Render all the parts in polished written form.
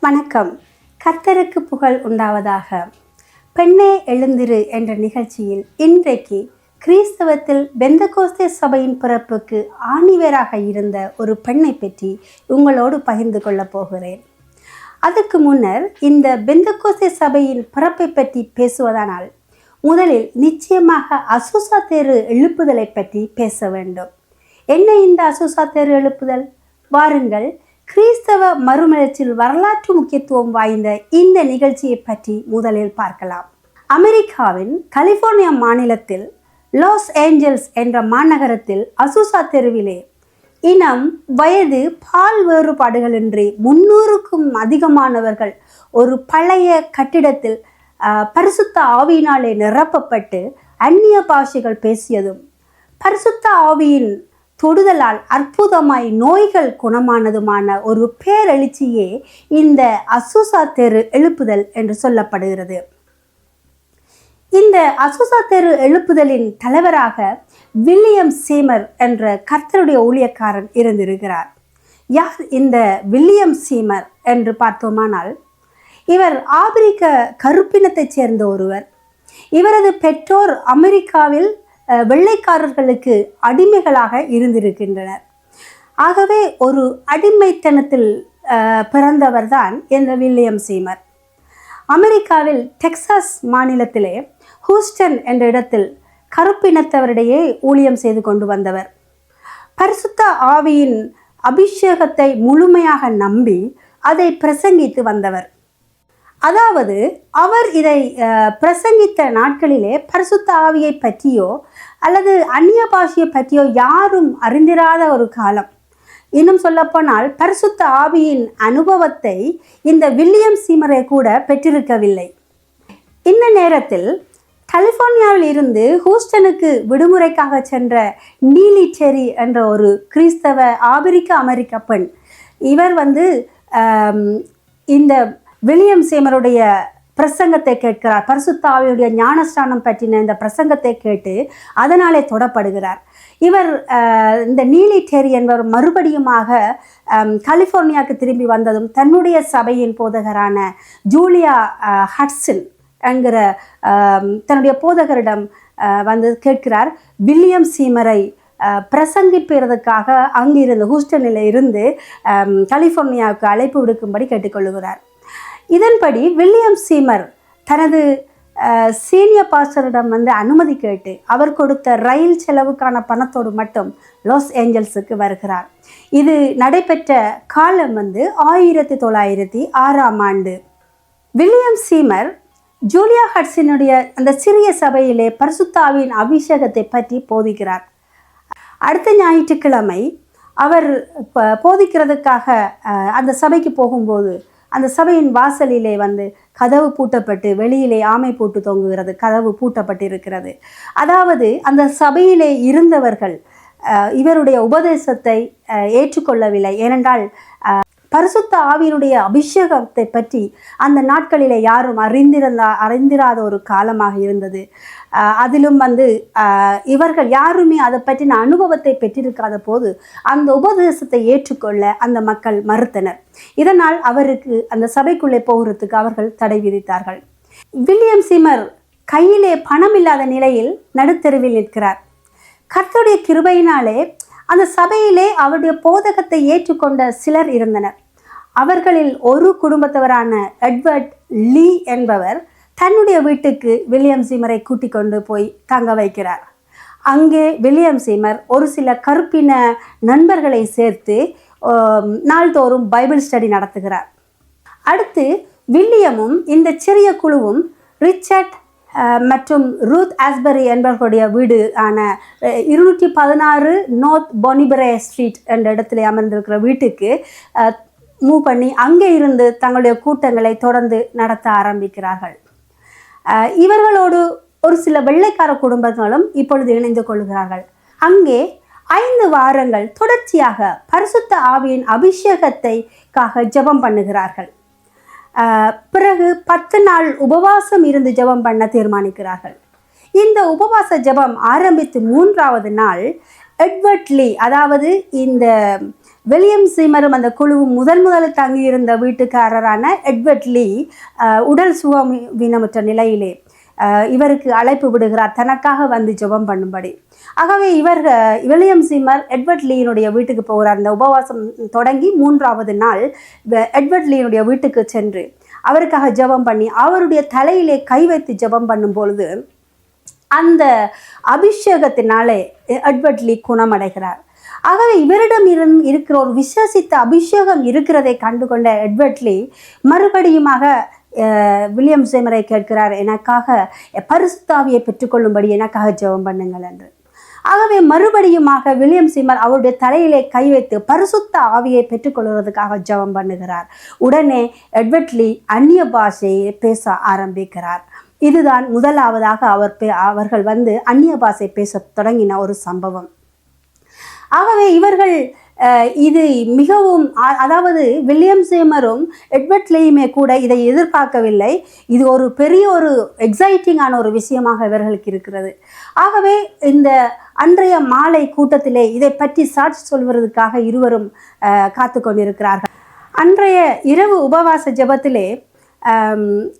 வணக்கம். கர்த்தருக்கு புகழ் உண்டாவதாக. பெண்ணே எழுந்திரு என்ற நிகழ்ச்சியில் இன்றைக்கு கிறிஸ்தவத்தில் பெந்தகோஸ்தே சபையின் பிறப்புக்கு ஆணிவேராக இருந்த ஒரு பெண்ணை பற்றி உங்களோடு பகிர்ந்து கொள்ளப் போகிறேன். அதற்கு முன்னர் இந்த பெந்தகோஸ்தே சபையின் பிறப்பை பற்றி பேசுவதானால் முதலில் நிச்சயமாக அசுசா தேறு எழுப்புதலை பற்றி பேச வேண்டும். என்ன இந்த அசுசா தேறு எழுப்புதல்? வாருங்கள், கிறிஸ்தவ மறுமலர்ச்சியில் வரலாற்று முக்கியத்துவம் வாய்ந்த இந்த நிகழ்ச்சியை பற்றி முதலில் பார்க்கலாம். அமெரிக்காவின் கலிபோர்னியா மாநிலத்தில் லாஸ் ஏஞ்சல்ஸ் என்ற மாநகரத்தில் அசுசா தெருவிலே இனம், வயது, பால் வேறுபாடுகளின்றி 300க்கும் அதிகமானவர்கள் ஒரு பழைய கட்டிடத்தில் பரிசுத்த ஆவியினாலே நிரப்பப்பட்டு அந்நிய பாஷைகள் பேசியதும் பரிசுத்த ஆவியின் தொடுதலால் அற்புதமாய் நோய்கள் குணமானதுமான ஒரு பேரெழுச்சியே இந்த அசுசா தெரு எழுப்புதல் என்று சொல்லப்படுகிறது. இந்த அசுசா தெரு எழுப்புதலின் தலைவராக வில்லியம் சீமர் என்ற கர்த்தருடைய ஊழியக்காரன் இருந்திருக்கிறார். யார் இந்த வில்லியம் சீமர் என்று பார்த்தோமானால், இவர் ஆப்பிரிக்க கருப்பினத்தைச் சேர்ந்த ஒருவர். இவரது பெற்றோர் அமெரிக்காவில் வெள்ளைக்காரர்களுக்கு அடிமைகளாக இருந்திருக்கின்றனர். ஆகவே ஒரு அடிமைத்தனத்தில் பிறந்தவர் தான் இந்த வில்லியம் சீமர். அமெரிக்காவில் டெக்சாஸ் மாநிலத்திலே ஹூஸ்டன் என்ற இடத்தில் கருப்பினத்தவரிடையே ஊழியம் செய்து கொண்டு வந்தவர். பரிசுத்த ஆவியின் அபிஷேகத்தை முழுமையாக நம்பி அதை பிரசங்கித்து வந்தவர். அதாவது அவர் இதை பிரசங்கித்த நாட்களிலே பரிசுத்த ஆவியை பற்றியோ அல்லது அந்நிய பாஷையை பற்றியோ யாரும் அறிந்திராத ஒரு காலம். இன்னும் சொல்லப்போனால் பரிசுத்த ஆவியின் அனுபவத்தை இந்த வில்லியம் சீமரை கூட பெற்றிருக்கவில்லை. இந்த நேரத்தில் கலிபோர்னியாவில் இருந்து ஹூஸ்டனுக்கு விடுமுறைக்காக சென்ற நீலி டெரி என்ற ஒரு கிறிஸ்தவ ஆப்பிரிக்க அமெரிக்க பெண், இவர் இந்த வில்லியம் சீமருடைய பிரசங்கத்தை கேட்கிறார். பரிசுத்த ஆவியுடைய ஞானஸ்தானம் பற்றின இந்த பிரசங்கத்தை கேட்டு அதனாலே தொடப்படுகிறார். இவர் இந்த நீலி டெரி என்பவர் மறுபடியுமாக கலிபோர்னியாவுக்கு திரும்பி வந்ததும் தன்னுடைய சபையின் போதகரான ஜூலியா ஹட்சன் என்கிற தன்னுடைய போதகரிடம் கேட்கிறார். வில்லியம் சீமரை பிரசங்கிப்பதற்காக அங்கிருந்து ஹூஸ்டனில் இருந்து கலிபோர்னியாவுக்கு அழைப்பு விடுக்கும்படி கேட்டுக்கொள்கிறார். இதன்படி வில்லியம் சீமர் தனது சீனியர் பாஸ்டரிடம் அனுமதி கேட்டு அவர் கொடுத்த ரயில் செலவுக்கான பணத்தோடு மட்டும் லாஸ் ஏஞ்சல்ஸுக்கு வருகிறார். இது நடைபெற்ற காலம் 1906ஆம் ஆண்டு. வில்லியம் சீமர் ஜூலியா ஹட்சனுடைய அந்த சிறிய சபையிலே பரிசுத்த ஆவியின் அபிஷேகத்தை பற்றி போதிக்கிறார். அடுத்த ஞாயிற்றுக்கிழமை அவர் போதிக்கிறதுக்காக அந்த சபைக்கு போகும்போது அந்த சபையின் வாசலிலே கதவு பூட்டப்பட்டு வெளியிலே ஆமை பூட்டு தொங்குகிறது. கதவு பூட்டப்பட்டிருக்கிறது. அதாவது அந்த சபையிலே இருந்தவர்கள் இவருடைய உபதேசத்தை ஏற்றுக்கொள்ளவில்லை. ஏனென்றால் பரிசுத்த ஆவியினுடைய அபிஷேகத்தை பற்றி அந்த நாட்களிலே யாரும் அறிந்திராத ஒரு காலமாக இருந்தது. அதிலும் இவர்கள் யாருமே அதை பற்றின அனுபவத்தை பெற்றிருக்காத போது அந்த உபதேசத்தை ஏற்றுக்கொள்ள அந்த மக்கள் மறுத்தனர். இதனால் அவருக்கு அந்த சபைக்குள்ளே போகிறதுக்கு அவர்கள் தடை விதித்தார்கள். வில்லியம் சீமர் கையிலே பணம் இல்லாத நிலையில் நடுத்தெருவில் நிற்கிறார். கர்த்தருடைய கிருபையினாலே அந்த சபையிலே அவருடைய போதகத்தை ஏற்றுக்கொண்ட சிலர் இருந்தனர். அவர்களில் ஒரு குடும்பத்தவரான எட்வர்ட் லீ என்பவர் தன்னுடைய வீட்டுக்கு வில்லியம் சீமரை கூட்டிக் கொண்டு போய் தங்க வைக்கிறார். அங்கே வில்லியம் சீமர் ஒரு சில கருப்பின நண்பர்களை சேர்த்து நாள்தோறும் பைபிள் ஸ்டடி நடத்துகிறார். அடுத்து வில்லியமும் இந்த சிறிய குழுவும் ரிச்சர்ட் மற்றும் ரூத் ஆஸ்பரி என்பவர்களுடைய வீடு ஆன 216 நார்த் பொனிபரே ஸ்ட்ரீட் என்ற இடத்துல அமர்ந்திருக்கிற வீட்டுக்கு மூவ் பண்ணி அங்கே இருந்து தங்களுடைய கூட்டங்களை தொடர்ந்து நடத்த ஆரம்பிக்கிறார்கள். இவர்களோடு ஒரு சில வெள்ளைக்கார குடும்பங்களும் இப்பொழுது இணைந்து கொள்கிறார்கள். அங்கே 5 வாரங்கள் தொடர்ச்சியாக பரிசுத்த ஆவியின் அபிஷேகத்தைக்காக ஜெபம் பண்ணுகிறார்கள். பிறகு 10 நாள் உபவாசம் இருந்து ஜெபம் பண்ண தீர்மானிக்கிறார்கள். இந்த உபவாச ஜெபம் ஆரம்பித்து 3ஆவது நாள் எட்வர்ட் லீ, அதாவது இந்த வில்லியம் சீமரும் அந்த குழுவும் முதலில் தங்கியிருந்த வீட்டுக்காரரான எட்வர்ட் லீ உடல் சுகவீனமற்ற நிலையிலே இவருக்கு அழைப்பு விடுகிறார், தனக்காக வந்து ஜெபம் பண்ணும்படி. ஆகவே வில்லியம் சீமர் எட்வர்ட் லீயினுடைய வீட்டுக்கு போகிறார். அந்த உபவாசம் தொடங்கி 3வது நாள் எட்வர்ட் லீயினுடைய வீட்டுக்கு சென்று அவருக்காக ஜெபம் பண்ணி அவருடைய தலையிலே கை வைத்து ஜெபம் பண்ணும் பொழுது அந்த அபிஷேகத்தினாலே எட்வர்ட் லீ குணமடைகிறார். ஆகவே இவரிடம் இருக்கிற ஒரு விசேஷித்த அபிஷேகம் இருக்கிறதை கண்டுகொண்ட எட்வர்ட் லீ மறுபடியுமாக வில்லியம் சீமரை கேட்கிறார், எனக்காக பரிசுத்த ஆவியை பெற்றுக்கொள்ளும்படி எனக்காக ஜெபம் பண்ணுங்கள் என்று. ஆகவே மறுபடியுமாக வில்லியம் சீமர் அவருடைய தலையிலே கை வைத்து பரிசுத்த ஆவியை பெற்றுக்கொள்வதற்காக ஜெபம் பண்ணுகிறார். உடனே எட்வர்ட் லீ அந்நிய பாஷையை பேச ஆரம்பிக்கிறார். இதுதான் முதலாவதாக அவர்கள் வந்து அந்நிய பாஷை பேச தொடங்கின ஒரு சம்பவம். ஆகவே இவர்கள் இது மிகவும், அதாவது வில்லியம் சீமரும் எட்வர்ட் லீயுமே கூட இதை எதிர்பார்க்கவில்லை. இது ஒரு பெரிய ஒரு எக்ஸைட்டிங்கான ஒரு விஷயமாக இவர்களுக்கு இருக்கிறது. ஆகவே இந்த அன்றைய மாலை கூட்டத்திலே இதை பற்றி சாட்சி சொல்வதற்காக இருவரும் காத்து கொண்டிருக்கிறார்கள். அன்றைய இரவு உபவாச ஜெபத்திலே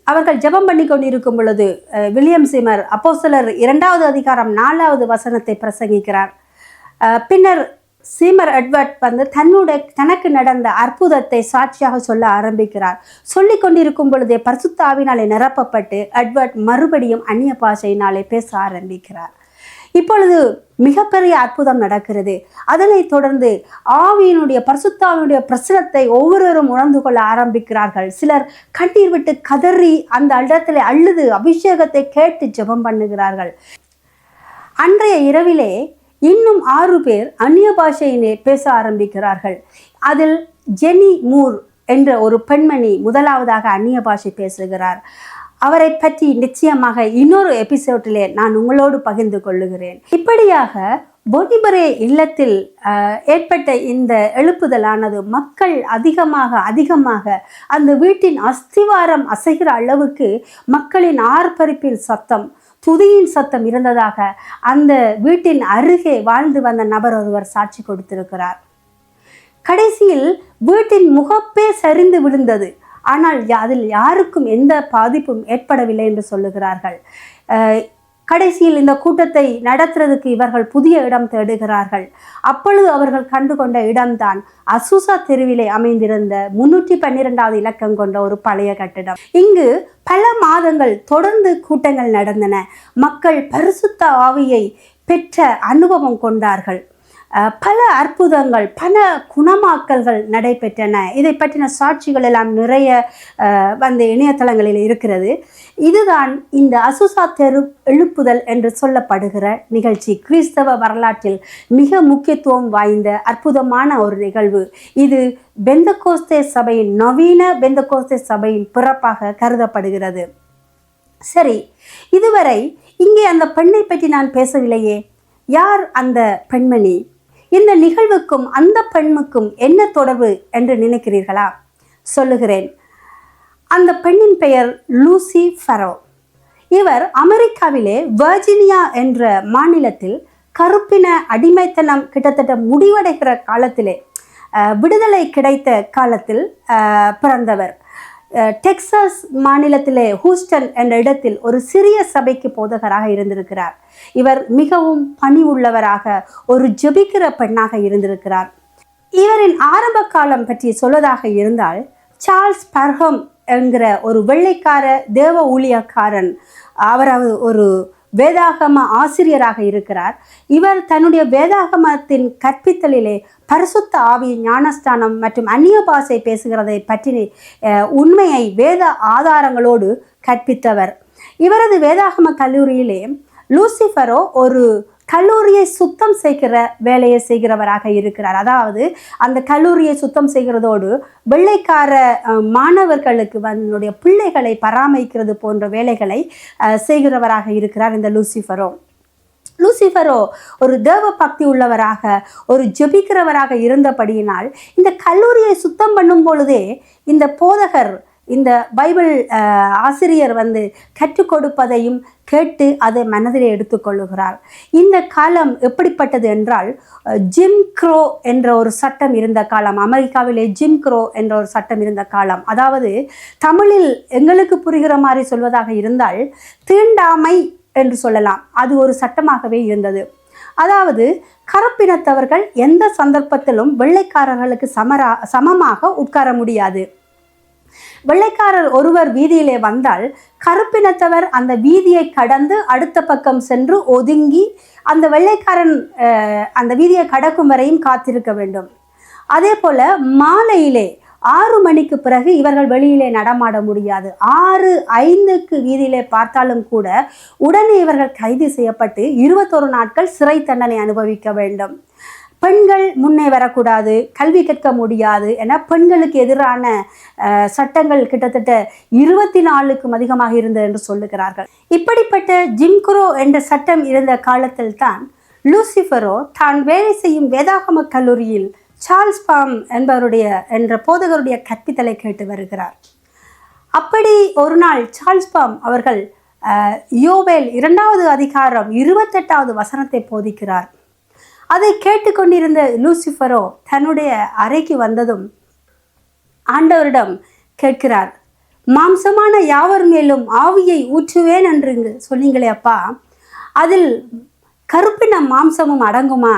அவர்கள் ஜெபம் பண்ணி கொண்டிருக்கும் பொழுது வில்லியம் சீமர் அப்போஸ்தலர் 2வது அதிகாரம் 4வது வசனத்தை பிரசங்கிக்கிறார். பின்னர் சீமர் எட்வர்ட் வந்து தனக்கு நடந்த அற்புதத்தை சாட்சியாக சொல்ல ஆரம்பிக்கிறார். சொல்லி கொண்டிருக்கும் பொழுதே பரிசுத்த ஆவியினாலே நிரப்பப்பட்டு எட்வர்ட் மறுபடியும் அந்நிய பாஷையினாலே பேச ஆரம்பிக்கிறார். இப்பொழுது மிகப்பெரிய அற்புதம் நடக்கிறது. அதனைத் தொடர்ந்து பரிசுத்த ஆவியினுடைய பிரசனத்தை ஒவ்வொருவரும் உணர்ந்து கொள்ள ஆரம்பிக்கிறார்கள். சிலர் கண்ணீர் விட்டு கதறி அந்த இடத்துல அழுது அபிஷேகத்தை கேட்டு ஜெபம் பண்ணுகிறார்கள். அன்றைய இரவிலே இன்னும் 6 பேர் அந்நிய பாஷையிலே பேச ஆரம்பிக்கிறார்கள். அதில் ஜெனி மூர் என்ற ஒரு பெண்மணி முதலாவதாக அந்நிய பாஷை பேசுகிறார். அவரை பற்றி நிச்சயமாக இன்னொரு எபிசோடிலே நான் உங்களோடு பகிர்ந்து கொள்ளுகிறேன். இப்படியாக பொனிபரே இல்லத்தில் ஏற்பட்ட இந்த எழுப்புதலானது மக்கள் அதிகமாக அந்த வீட்டின் அஸ்திவாரம் அசைகிற அளவுக்கு மக்களின் ஆர்ப்பரிப்பின் சத்தம், துதியின் சத்தம் இருந்ததாக அந்த வீட்டின் அருகே வாழ்ந்து வந்த நபர் ஒருவர் சாட்சி கொடுத்திருக்கிறார். கடைசியில் வீட்டின் முகப்பே சரிந்து விழுந்தது. ஆனால் அதில் யாருக்கும் எந்த பாதிப்பும் ஏற்படவில்லை என்று சொல்லுகிறார்கள். கடைசியில் இந்த கூட்டத்தை நடத்துறதுக்கு இவர்கள் புதிய இடம் தேடுகிறார்கள். அப்பொழுது அவர்கள் கண்டுகொண்ட இடம்தான் அசுசா தெருவிலே அமைந்திருந்த 312வது இலக்கம் கொண்ட ஒரு பழைய கட்டிடம். இங்கு பல மாதங்கள் தொடர்ந்து கூட்டங்கள் நடந்தன. மக்கள் பரிசுத்த ஆவியை பெற்ற அனுபவம் கொண்டார்கள். பல அற்புதங்கள், பல குணமாக்கல்கள் நடைபெற்றன. இதை பற்றின சாட்சிகள் எல்லாம் நிறைய அந்த இணையதளங்களில் இருக்கிறது. இதுதான் இந்த அசுசா தெரு எழுப்புதல் என்று சொல்லப்படுகிற நிகழ்ச்சி. கிறிஸ்தவ வரலாற்றில் மிக முக்கியத்துவம் வாய்ந்த அற்புதமான ஒரு நிகழ்வு. இது பெந்தகோஸ்தே சபையின், நவீன பெந்தகோஸ்தே சபையின் பிறப்பாக கருதப்படுகிறது. சரி, இதுவரை இங்கே அந்த பெண்ணை பற்றி நான் பேசவில்லையே. யார் அந்த பெண்மணி? இந்த நிகழ்வுக்கும் அந்த பெண்ணுக்கும் என்ன தொடர்பு என்று நினைக்கிறீர்களா? சொல்லுகிறேன். அந்த பெண்ணின் பெயர் லூசி ஃபெரோ. இவர் அமெரிக்காவிலே வர்ஜீனியா என்ற மாநிலத்தில் கருப்பின அடிமைத்தனம் கிட்டத்தட்ட முடிவடைகிற காலத்திலே, விடுதலை கிடைத்த காலத்தில் பிறந்தவர். டெக்சாஸ் மாநிலத்திலே ஹூஸ்டன் என்ற இடத்தில் ஒரு சிறிய சபைக்கு போதகராக இருந்திருக்கிறார். இவர் மிகவும் பணிவுள்ளவராக, ஒரு ஜெபிக்கிற பெண்ணாக இருந்திருக்கிறார். இவரின் ஆரம்ப காலம் பற்றி சொல்வதாக இருந்தால், சார்ல்ஸ் பர்ஹம் என்கிற ஒரு வெள்ளைக்கார தேவ ஊழியக்காரன், அவர் ஒரு வேதாகம ஆசிரியராக இருக்கிறார். இவர் தன்னுடைய வேதாகமத்தின் கற்பித்தலிலே பரிசுத்த ஆவி, ஞானஸ்தானம் மற்றும் அந்நிய பாஷை பேசுகிறதை பற்றி உண்மையை வேத ஆதாரங்களோடு கற்பித்தவர். இவரது வேதாகம கல்லூரியிலே லூசி ஃபெரோ ஒரு கல்லூரியை சுத்தம் செய்கிற வேலையை செய்கிறவராக இருக்கிறார். அதாவது அந்த கல்லூரியை சுத்தம் செய்கிறதோடு வெள்ளைக்கார மாணவர்களுக்கு தன்னுடைய பிள்ளைகளை பராமரிக்கிறது போன்ற வேலைகளை செய்கிறவராக இருக்கிறார் இந்த லூசி ஃபெரோ. லூசி ஃபெரோ ஒரு தேவ பக்தி உள்ளவராக, ஒரு ஜெபிக்கிறவராக இருந்தபடியினால் இந்த கல்லூரியை சுத்தம் பண்ணும் பொழுதே இந்த போதகர் இந்த பைபிள் ஆசிரியர் கற்றுக் கொடுப்பதையும் கேட்டு அதை மனதில் எடுத்துக்கொள்ளுகிறார். இந்த காலம் எப்படிப்பட்டது என்றால், ஜிம் க்ரோ என்ற ஒரு சட்டம் இருந்த காலம். அமெரிக்காவிலே ஜிம் க்ரோ என்ற ஒரு சட்டம் இருந்த காலம். அதாவது தமிழில் எங்களுக்கு புரிகிற மாதிரி சொல்வதாக இருந்தால் தீண்டாமை என்று சொல்லலாம். அது ஒரு சட்டமாகவே இருந்தது. அதாவது கருப்பினத்தவர்கள் எந்த சந்தர்ப்பத்திலும் வெள்ளைக்காரர்களுக்கு சமமாக உட்கார முடியாது. வெள்ளைக்காரர் ஒருவர் வீதியிலே வந்தால் கருப்பினத்தவர் அந்த வீதியை கடந்து அடுத்த பக்கம் சென்று ஒதுங்கி அந்த வெள்ளைக்காரன் அந்த வீதியை கடக்கும் வரையும் காத்திருக்க வேண்டும். அதே போல மாலையிலே 6 மணிக்கு பிறகு இவர்கள் வெளியிலே நடமாட முடியாது. 6:05 வீதியிலே பார்த்தாலும் கூட உடனே இவர்கள் கைது செய்யப்பட்டு 21 நாட்கள் சிறை தண்டனை அனுபவிக்க வேண்டும். பெண்கள் முன்னே வரக்கூடாது, கல்வி கற்க முடியாது என பெண்களுக்கு எதிரான சட்டங்கள் கிட்டத்தட்ட 24க்கும் அதிகமாக இருந்தது என்று சொல்லுகிறார்கள். இப்படிப்பட்ட ஜிம் க்ரோ என்ற சட்டம் இருந்த காலத்தில் தான் லூசிஃபரோ தான் வேலை செய்யும் வேதாகம கல்லூரியில் சார்ல்ஸ் பாம் என்ற போதகருடைய கற்பித்தலை கேட்டு வருகிறார். அப்படி ஒரு நாள் சார்ல்ஸ் பாம் அவர்கள் யோவேல் 2வது அதிகாரம் 28வது வசனத்தை போதிக்கிறார். அதை கேட்டுக்கொண்டிருந்த லூசிஃபரோ தன்னுடைய அறைக்கு வந்ததும் ஆண்டவரிடம் கேட்கிறார், மாம்சமான யாவர் மேலும் ஆவியை ஊற்றுவேன் என்று சொன்னீங்களே அப்பா, அதில் கருப்பின மாம்சமும் அடங்குமா?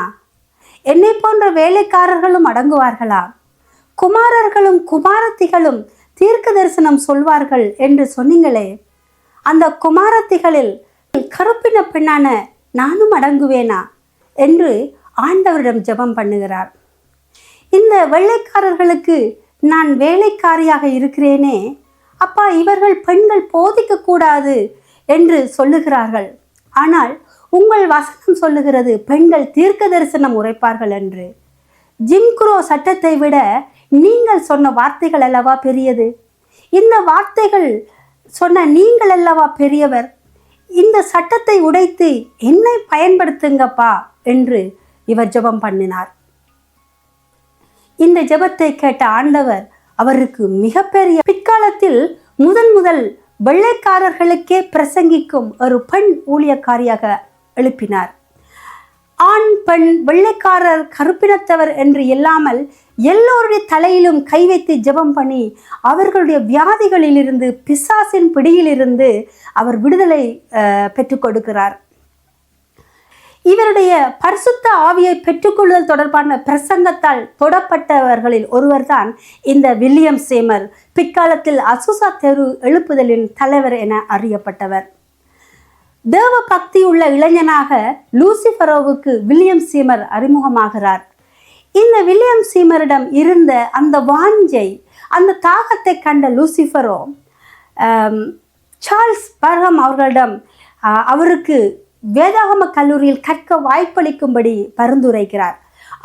என்னை போன்ற வேலைக்காரர்களும் அடங்குவார்களா? குமாரர்களும் குமாரத்திகளும் தீர்க்க தரிசனம் சொல்வார்கள் என்று சொன்னீங்களே, அந்த குமாரத்திகளில் கருப்பின பெண்ணான நானும் அடங்குவேனா என்று ஆண்டவரிடம் ஜெபம் பண்ணுகிறார். இந்த வெள்ளைக்காரர்களுக்கு நான் வேலைக்காரியாக இருக்கிறேனே அப்பா, இவர்கள் பெண்கள் போதிக்க கூடாது என்று சொல்லுகிறார்கள். ஆனால் உங்கள் வசனம் சொல்லுகிறது பெண்கள் தீர்க்க தரிசனம் உரைப்பார்கள் என்று. ஜிம் க்ரோ சட்டத்தை விட நீங்கள் சொன்ன வார்த்தைகள் அல்லவா பெரியது? இந்த வார்த்தைகள் சொன்ன நீங்கள் அல்லவா பெரியவர்? இந்த சட்டத்தை உடைத்து என்னை பயன்படுத்துங்கப்பா என்று இவர் ஜெபம் பண்ணினார். இந்த ஜெபத்தை கேட்ட ஆண்டவர் அவருக்கு மிகப்பெரிய பிற்காலத்தில் முதல் வெள்ளைக்காரர்களுக்கே பிரசங்கிக்கும் ஒரு பெண் ஊழியக்காரியாக எழுப்பினார். ஆண் பெண் வெள்ளைக்காரர் கருப்பினத்தவர் என்று இல்லாமல் எல்லோருடைய தலையிலும் கை வைத்து ஜெபம் பண்ணி அவர்களுடைய வியாதிகளிலிருந்து பிசாசின் பிடியிலிருந்து அவர் விடுதலை பெற்றுக் கொடுக்கிறார். இவருடைய பரிசுத்த ஆவியை பெற்றுக்கொள்ளுதல் தொடர்பான பிரசங்கத்தால் தொடப்பட்டவர்களில் ஒருவர்தான் இந்த வில்லியம் சேமர், பிற்காலத்தில் அசுசா தெரு எழுப்புதலின் தலைவர் என அறியப்பட்டவர். தேவ பக்தி உள்ள இளைஞனாக லூசிஃபரோவுக்கு வில்லியம் சீமர் அறிமுகமாகிறார். இந்த வில்லியம் சீமரிடம் இருந்த அந்த வாஞ்சை, அந்த தாகத்தை கண்ட லூசிஃபரோ சார்ல்ஸ் பர்ஹம் அவர்களிடம் அவருக்கு வேதாகம கல்லூரியில் கற்க வாய்ப்பளிக்கும்படி பரிந்துரைக்கிறார்.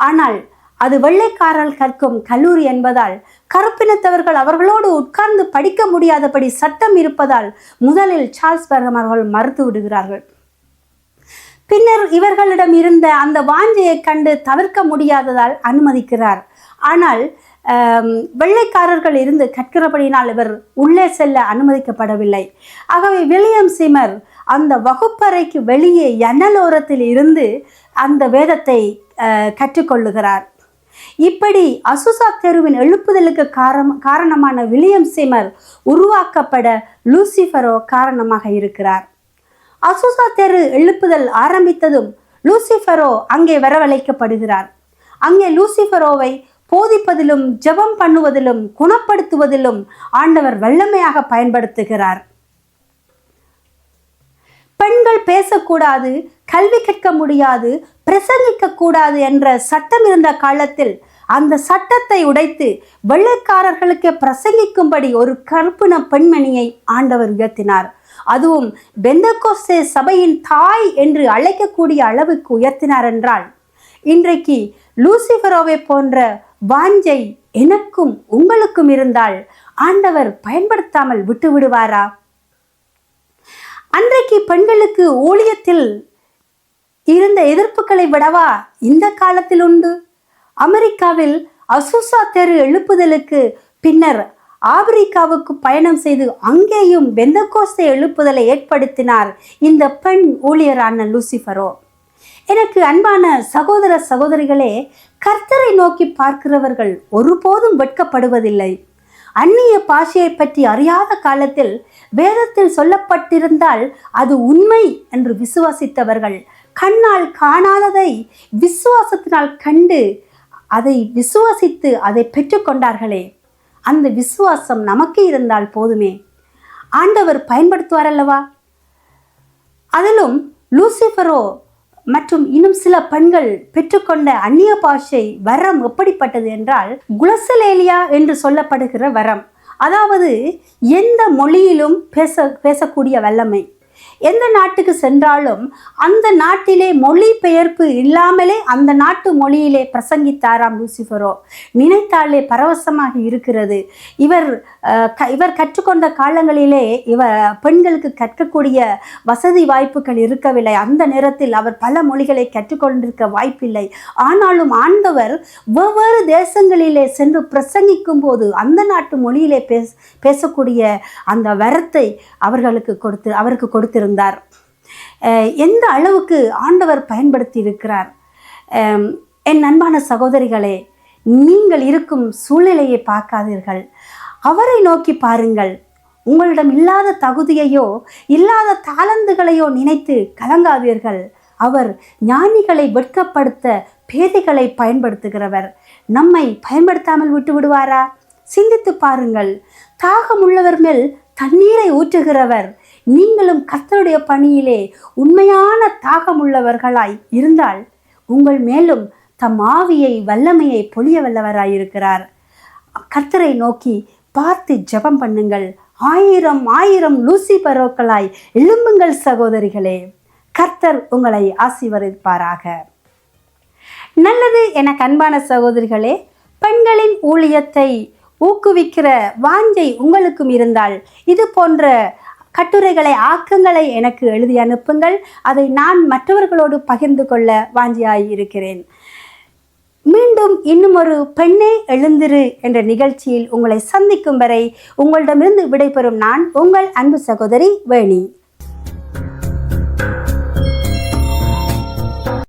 ஆனால் அது வெள்ளைக்காரர்கள் கற்கும் கல்லூரி என்பதால் கருப்பினத்தவர்கள் அவர்களோடு உட்கார்ந்து படிக்க முடியாதபடி சட்டம் இருப்பதால் முதலில் சார்ல்ஸ் பர்ஹம் அவர்கள் மறுத்து விடுகிறார்கள். பின்னர் இவர்களிடம் இருந்த அந்த வாஞ்சையை கண்டு தவிர்க்க முடியாததால் அனுமதிக்கிறார். ஆனால் வெள்ளைக்காரர்கள் இருந்து கற்கிறபடியினால் இவர் உள்ளே செல்ல அனுமதிக்கப்படவில்லை. ஆகவே வில்லியம் சீமர் அந்த வகுப்பறைக்கு வெளியே ஜன்னலோரத்தில் இருந்து அந்த வேதத்தை கற்றுக்கொள்ளுகிறார். இப்படி அசுசா தெருவின் எழுப்புதலுக்கு காரணமான வில்லியம் சீமர் உருவாக்கப்பட லூசிஃபரோ காரணமாக இருக்கிறார். அசுசா தெரு எழுப்புதல் ஆரம்பித்ததும் லூசிஃபரோ அங்கே வரவழைக்கப்படுகிறார். அங்கே லூசிஃபரோவை போதிப்பதிலும் ஜெபம் பண்ணுவதிலும் குணப்படுத்துவதிலும் ஆண்டவர் வல்லமையாக பயன்படுத்துகிறார். பெண்கள் பேசக்கூடாது, கல்வி கற்க முடியாது, பிரசங்கிக்க கூடாது என்ற சட்டம் இருந்த காலத்தில் அந்த சட்டத்தை உடைத்து வெள்ளைக்காரர்களுக்கு பிரசங்கிக்கும்படி ஒரு கருப்பின பெண்மணியை ஆண்டவர் உயர்த்தினார். அதுவும் பெந்தகோஸ்தே சபையின் தாய் என்று அழைக்கக்கூடிய அளவுக்கு உயர்த்தினார் என்றால், இன்றைக்கு லூசிஃபரோவை போன்ற வாஞ்சை எனக்கும் உங்களுக்கும் இருந்தால் ஆண்டவர் பயன்படுத்தாமல் விட்டு விடுவாரா? அன்றைக்கு பெண்களுக்கு ஊழியத்தில் இருந்த எதிர்ப்புகளை விடவா இந்த காலத்தில் உண்டு? அமெரிக்காவில் அசுசா தெரு எழுப்புதலுக்கு பின்னர் ஆப்பிரிக்காவுக்கு பயணம் செய்து அங்கேயும் பெந்தகோஸ்தே எழுப்புதலை ஏற்படுத்தினார் இந்த பெண் ஊழியரான லூசிஃபரோ. எனக்கு அன்பான சகோதர சகோதரிகளே, கர்த்தரை நோக்கி பார்க்கிறவர்கள் ஒருபோதும் வெட்கப்படுவதில்லை. அந்நிய பாஷையை பற்றி அறியாத காலத்தில் வேதத்தில் சொல்லப்பட்டிருந்தால் அது உண்மை என்று விசுவாசித்தவர்கள் கண்ணால் காணாததை விசுவாசத்தினால் கண்டு அதை விசுவாசித்து அதை பெற்றுக்கொண்டார்களே, அந்த விசுவாசம் நமக்கு இருந்தால் போதுமே, ஆண்டவர் பயன்படுத்துவார் அல்லவா? அதிலும் லூசிஃபரோ மற்றும் இன்னும் சில பெண்கள் பெற்றுக்கொண்ட அந்நிய பாஷை வரம் எப்படிப்பட்டது என்றால், குலசலேலியா என்று சொல்லப்படுகிற வரம். அதாவது எந்த மொழியிலும் பேசக்கூடிய வல்லமை. எந்த நாட்டுக்கு சென்றாலும் அந்த நாட்டிலே மொழி பெயர்ப்பு இல்லாமலே அந்த நாட்டு மொழியிலே பிரசங்கித்தாராம் லூசிஃபரோ. நினைத்தாலே பரவசமாக இருக்கிறது. இவர் கற்றுக்கொண்ட காலங்களிலே பெண்களுக்கு கற்கக்கூடிய வசதி வாய்ப்புகள் இருக்கவில்லை. அந்த நேரத்தில் அவர் பல மொழிகளை கற்றுக்கொண்டிருக்க வாய்ப்பில்லை. ஆனாலும் ஆண்டவர் வெவ்வேறு தேசங்களிலே சென்று பிரசங்கிக்கும் போது அந்த நாட்டு மொழியிலே பேசக்கூடிய அந்த வரத்தை அவருக்கு கொடுத்திருந்தார். எந்த அளவுக்கு ஆண்டவர் பயன்படுத்தி இருக்கிறார். என் அன்பான சகோதரிகளே, நீங்கள் இருக்கும் சூழ்நிலையை பார்க்காதீர்கள், அவரை நோக்கி பாருங்கள். உங்களிடம் இல்லாத தகுதியையோ இல்லாத தாளந்துகளையோ நினைத்து கலங்காதீர்கள். அவர் ஞானிகளை வெட்கப்படுத்த பேதைகளை பயன்படுத்துகிறவர். நம்மை பயன்படுத்தாமல் விட்டு விடுவாரா? சிந்தித்து பாருங்கள். தாகமுள்ளவர் மேல் தண்ணீரை ஊற்றுகிறவர். நீங்களும் கர்த்தருடைய பணியிலே உண்மையான தாகமுள்ளவர்களாய் இருந்தால் உங்கள் மேலும் தம் ஆவியை வல்லமையை பொழிய வல்லவராயிருக்கிறார். கர்த்தரை நோக்கி பார்த்து ஜெபம் பண்ணுங்கள். 1000 லூசிபரோக்களாய் எழும்புங்கள் சகோதரிகளே. கர்த்தர் உங்களை ஆசீர்வதிப்பாராக. நல்லது. என அன்பான சகோதரிகளே, பெண்களின் ஊழியத்தை ஊக்குவிக்கிற வாஞ்சை உங்களுக்கும் இருந்தால் இது போன்ற கட்டுரைகளை, ஆக்கங்களை எனக்கு எழுதி அனுப்புங்கள். அதை நான் மற்றவர்களோடு பகிர்ந்து கொள்ள வாஞ்சியாய் இருக்கிறேன். மீண்டும் இன்னும் ஒரு பெண்ணே எழுந்திரு என்ற நிகழ்ச்சியில் உங்களை சந்திக்கும் வரை உங்களிடமிருந்து விடைபெறும் நான் உங்கள் அன்பு சகோதரி வேணி.